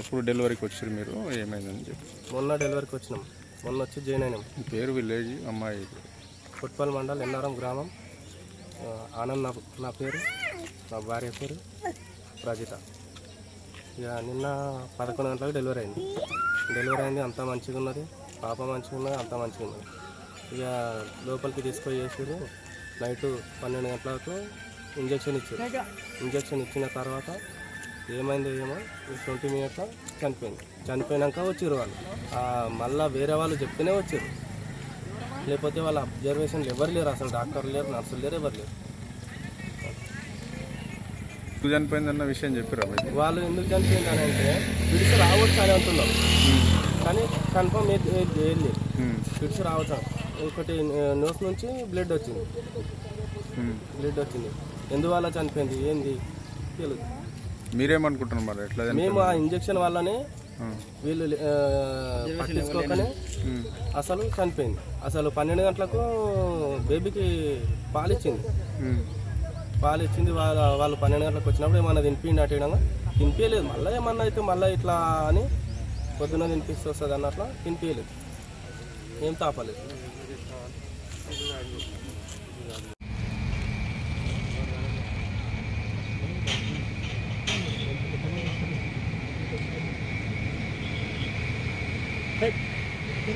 ఎప్పుడు డెలివరీకి వచ్చారు మీరు, ఏమైందని చెప్పి? మొన్న డెలివరీకి వచ్చినాం, మొన్న వచ్చి జాయిన్ అయినాం. పేరు, విలేజ్, అమ్మాయి? కొట్పల్ మండల్, ఎన్నారం గ్రామం. ఆనంద్ నా పేరు, నా భార్య పేరు ప్రజిత. ఇక నిన్న 11 గంటలకు డెలివరీ అయింది. అంతా మంచిగా ఉన్నది, పాప మంచిగా ఉన్నది, అంతా మంచిగా ఉన్నది. ఇక లోపలికి తీసుకొని చేసారు. నైట్ 12 గంటలకు ఇంజక్షన్ ఇచ్చిన తర్వాత ఏమైందో ఏమో 20 మినిట్స్లో చనిపోయినాక వచ్చారు వాళ్ళు. మళ్ళీ వేరే వాళ్ళు చెప్తేనే వచ్చారు, లేకపోతే వాళ్ళ అబ్జర్వేషన్లు ఎవరు లేరు, అసలు డాక్టర్లు లేరు, నర్సులు లేరు, ఎవరు లేరు. ఎందుకు చనిపోయిందన్న విషయం చెప్పారు వాళ్ళు. ఎందుకు చనిపోయింది అని అంటే పిడిసి రావచ్చు అని అంటున్నారు, కానీ కన్ఫర్మ్ ఏది పిడిసి రావచ్చు. ఒకటి నోస్ నుంచి బ్లడ్ వచ్చింది. ఎందువల్ల చనిపోయింది ఏంది తెలియదు. మీరేమనుకుంటున్నారు మరి? ఎట్లా? మేము ఆ ఇంజక్షన్ వల్లనే వీళ్ళు పట్టించుకోకనే అసలు చనిపోయింది. అసలు 12 గంటలకు బేబీకి పాలిచ్చింది. వాళ్ళు 12 గంటలకు వచ్చినప్పుడు ఏమన్నా తినిపిండి అట్టేయడంగా తినిపించలేదు. మళ్ళీ ఏమన్నా అయితే మళ్ళీ ఇట్లా అని పొద్దున్న తినిపిస్తే వస్తుంది అన్నట్లా తినిపించలేదు, ఏం తాపలేదు.